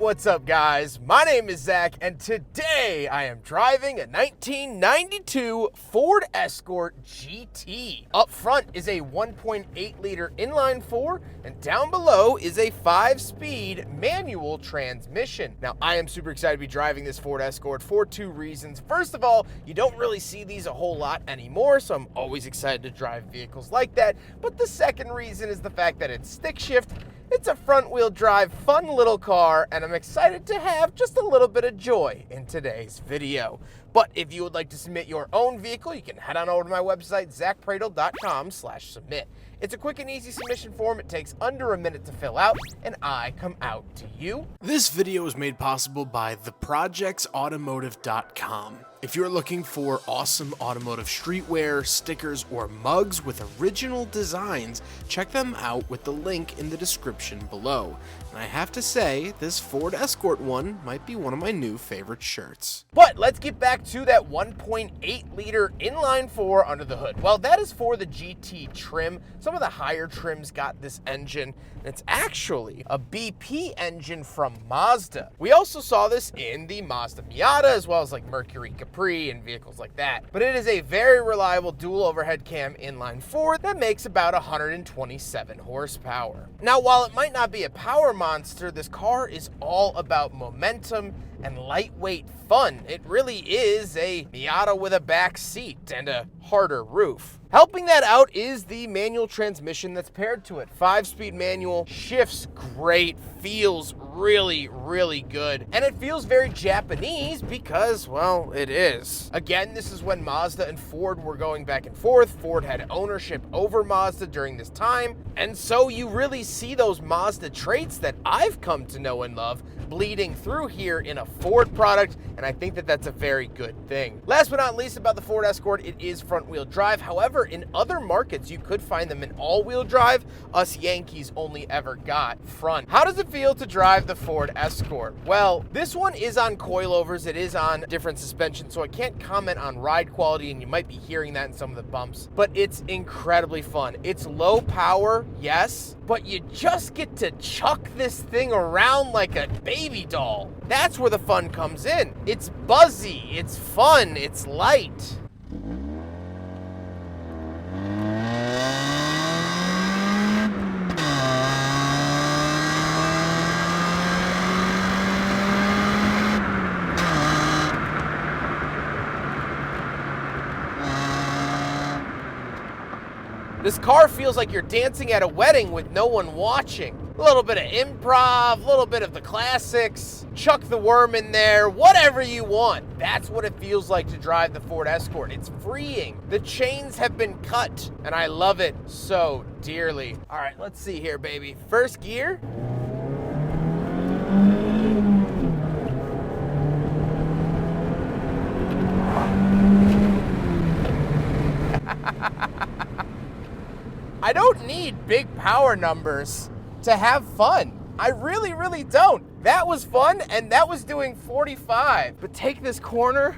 what's up guys? My name is Zach and today I am driving a 1992 Ford Escort GT. Up front is a 1.8 liter inline 4 and down below is a 5-speed manual transmission. Now I am super excited to be driving this Ford Escort for two reasons. First of all, you don't really see these a whole lot anymore, so I'm always excited to drive vehicles like that. But the second reason is the fact that it's stick shift. It's a front-wheel drive, fun little car, and I'm excited to have just a little bit of joy in today's video. But if you would like to submit your own vehicle, you can head on over to my website, zachpradel.com/submit. It's a quick and easy submission form. It takes under a minute to fill out, and I come out to you. This video is made possible by theprojectsautomotive.com. If you're looking for awesome automotive streetwear, stickers, or mugs with original designs, check them out with the link in the description below. And I have to say, this Ford Escort one might be one of my new favorite shirts. But let's get back to that 1.8 liter inline 4 under the hood. Well, that is for the GT trim. Some of the higher trims got this engine. It's actually a BP engine from Mazda. We also saw this in the Mazda Miata, as well as like Mercury Capri and vehicles like that. But it is a very reliable dual overhead cam inline 4 that makes about 127 horsepower. Now, while it might not be a power monster, this car is all about momentum and lightweight fun. It really is a Miata with a back seat and a harder roof. Helping that out is the manual transmission that's paired to it. 5-speed manual, shifts great, feels really, really good. And it feels very Japanese because, well, it is. Again, this is when Mazda and Ford were going back and forth. Ford had ownership over Mazda during this time. And so you really see those Mazda traits that I've come to know and love bleeding through here in a Ford product, and I think that that's a very good thing. Last but not least about the Ford Escort, it is front-wheel drive. However, in other markets, you could find them in all-wheel drive. Us Yankees only ever got front. How does it feel to drive the Ford Escort? Well, this one is on coilovers. It is on different suspension, so I can't comment on ride quality, and you might be hearing that in some of the bumps, but it's incredibly fun. It's low power, yes, but you just get to chuck this thing around like a baby doll. That's where the fun comes in. It's buzzy, it's fun, it's light. This car feels like you're dancing at a wedding with no one watching. A little bit of improv, a little bit of the classics, chuck the worm in there, whatever you want. That's what it feels like to drive the Ford Escort. It's freeing. The chains have been cut, and I love it so dearly. All right, let's see here, baby. First gear. I don't need big power numbers to have fun. I really, really don't. That was fun, and that was doing 45. But take this corner.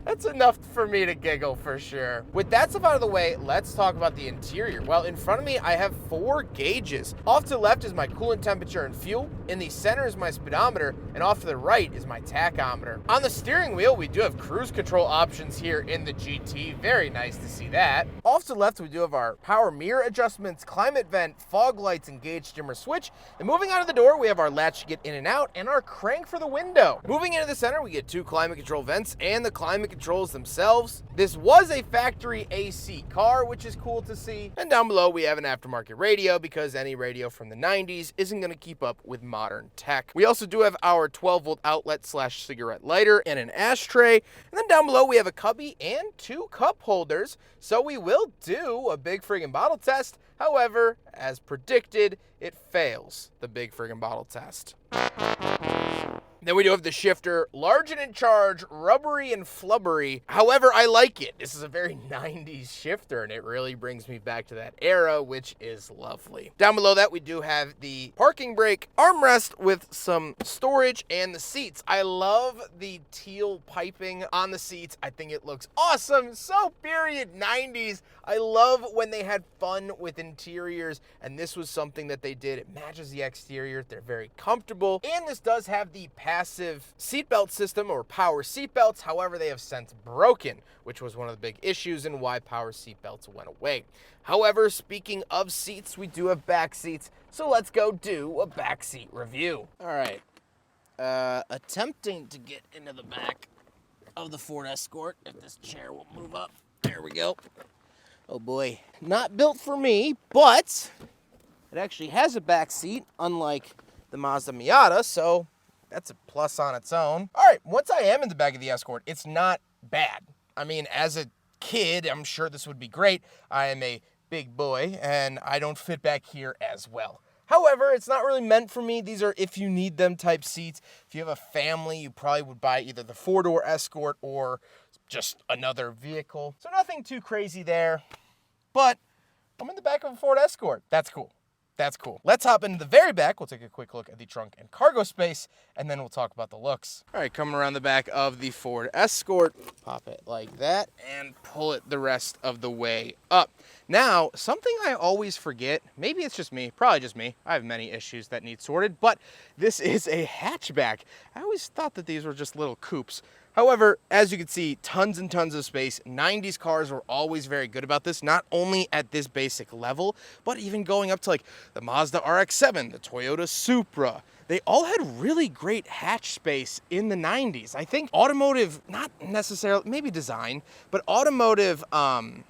That's enough for me to giggle for sure. With that stuff out of the way, let's talk about the interior. Well, in front of me, I have 4 gauges. Off to the left is my coolant temperature and fuel. In the center is my speedometer, and off to the right is my tachometer. On the steering wheel, we do have cruise control options here in the GT. Very nice to see that. Off to the left, we do have our power mirror adjustments, climate vent, fog lights, and gauge dimmer switch. And moving out of the door, we have our latch to get in and out, and our crank for the window. Moving into the center, we get 2 climate control vents and the climate controls themselves. This was a factory AC car, which is cool to see. And down below, we have an aftermarket radio because any radio from the 90s isn't going to keep up with modern tech. We also do have our 12-volt outlet / cigarette lighter and an ashtray. And then down below, we have a cubby and 2 cup holders. So we will do a big friggin' bottle test. However, as predicted, it fails the big friggin' bottle test. Then we do have the shifter, large and in charge, rubbery and flubbery. However, I like it. This is a very 90s shifter, and it really brings me back to that era, which is lovely. Down below that, we do have the parking brake, armrest with some storage, and the seats. I love the teal piping on the seats. I think it looks awesome. So period 90s. I love when they had fun with interiors, and this was something that they did. It matches the exterior. They're very comfortable, and this does have the passive seatbelt system or power seatbelts. However, they have since broken, which was one of the big issues and why power seatbelts went away. However, speaking of seats, we do have back seats, so let's go do a backseat review. All right, attempting to get into the back of the Ford Escort, if this chair will move up. There we go. Oh boy, not built for me, but it actually has a back seat, unlike the Mazda Miata, so that's a plus on its own. All right, once I am in the back of the Escort, it's not bad. I mean, as a kid, I'm sure this would be great. I am a big boy, and I don't fit back here as well. However, it's not really meant for me. These are if you need them type seats. If you have a family, you probably would buy either the four-door Escort or just another vehicle. So nothing too crazy there, but I'm in the back of a Ford Escort. That's cool. That's cool. Let's hop into the very back. We'll take a quick look at the trunk and cargo space, and then we'll talk about the looks. All right, coming around the back of the Ford Escort, pop it like that, and pull it the rest of the way up. Now, something I always forget, maybe it's just me, probably just me, I have many issues that need sorted, but this is a hatchback. I always thought that these were just little coupes. However, as you can see, tons and tons of space. 90s cars were always very good about this, not only at this basic level, but even going up to like the Mazda RX-7, the Toyota Supra. They all had really great hatch space in the 90s. I think automotive, not necessarily, maybe design, but automotive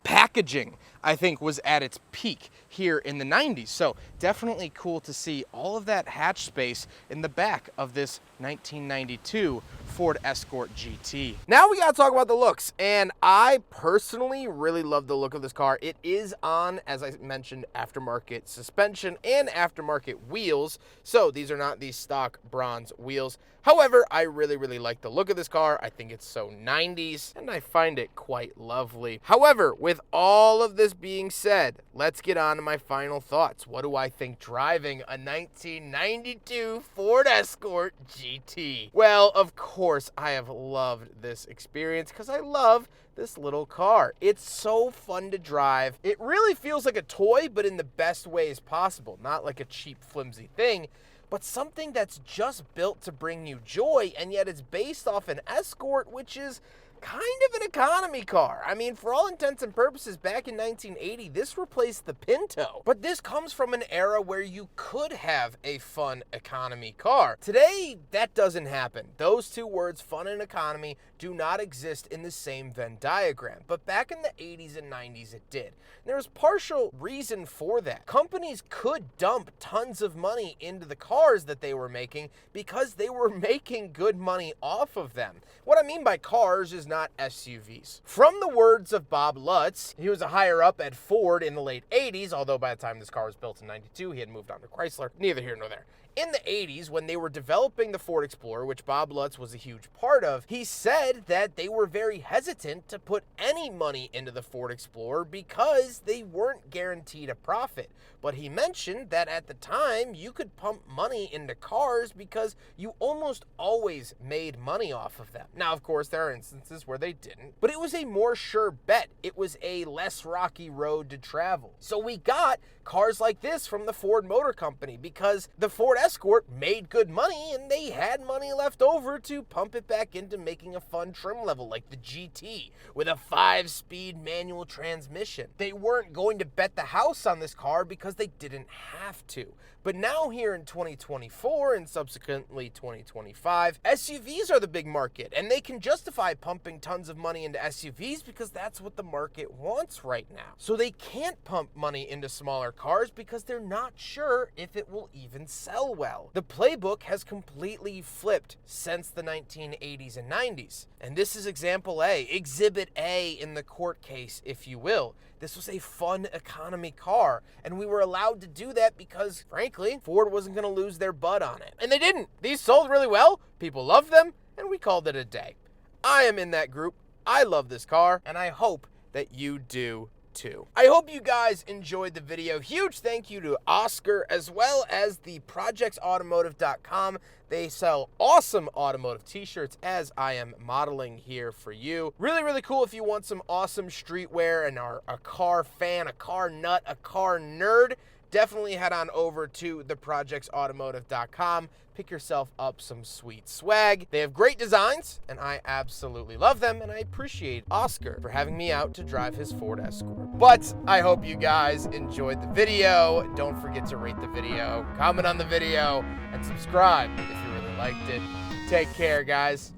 packaging, I think, was at its peak here in the 90s. So definitely cool to see all of that hatch space in the back of this 1992 Ford Escort GT. Now we gotta talk about the looks, and I personally really love the look of this car. It is on, as I mentioned, aftermarket suspension and aftermarket wheels, so these are not these stock bronze wheels. However, I really like the look of this car. I think it's so 90s, and I find it quite lovely. However, with all of this being said, let's get on to my final thoughts. What do I think driving a 1992 Ford Escort GT? Well, of course, I have loved this experience because I love this little car. It's so fun to drive. It really feels like a toy, but in the best ways possible. Not like a cheap, flimsy thing, but something that's just built to bring you joy, and yet it's based off an Escort, which is kind of an economy car. I mean, for all intents and purposes, back in 1980, this replaced the Pinto. But this comes from an era where you could have a fun economy car. Today, that doesn't happen. Those two words, fun and economy, do not exist in the same Venn diagram. But back in the 80s and 90s, it did. And there was partial reason for that. Companies could dump tons of money into the cars that they were making because they were making good money off of them. What I mean by cars is not SUVs. From the words of Bob Lutz, he was a higher up at Ford in the late 80s, although by the time this car was built in 92, he had moved on to Chrysler. Neither here nor there. In the 80s, when they were developing the Ford Explorer, which Bob Lutz was a huge part of, he said that they were very hesitant to put any money into the Ford Explorer because they weren't guaranteed a profit. But he mentioned that at the time, you could pump money into cars because you almost always made money off of them. Now, of course, there are instances where they didn't, but it was a more sure bet. It was a less rocky road to travel. So we got cars like this from the Ford Motor Company because the Ford Escort made good money and they had money left over to pump it back into making a fun trim level like the GT with a 5-speed manual transmission. They weren't going to bet the house on this car because they didn't have to. But now here in 2024 and subsequently 2025, SUVs are the big market, and they can justify pumping tons of money into SUVs because that's what the market wants right now. So they can't pump money into smaller cars because they're not sure if it will even sell well. The playbook has completely flipped since the 1980s and 90s. And this is example A, exhibit A in the court case, if you will. This was a fun economy car, and we were allowed to do that because, frankly, Ford wasn't going to lose their butt on it. And they didn't. These sold really well, people loved them, and we called it a day. I am in that group. I love this car, and I hope that you do too. I hope you guys enjoyed the video. Huge thank you to Oscar as well as the projectsautomotive.com. They sell awesome automotive t-shirts as I am modeling here for you. Really, really cool if you want some awesome streetwear and are a car fan, a car nut, a car nerd. Definitely head on over to theprojectsautomotive.com. Pick yourself up some sweet swag. They have great designs, and I absolutely love them, and I appreciate Oscar for having me out to drive his Ford Escort. But I hope you guys enjoyed the video. Don't forget to rate the video, comment on the video, and subscribe if you really liked it. Take care, guys.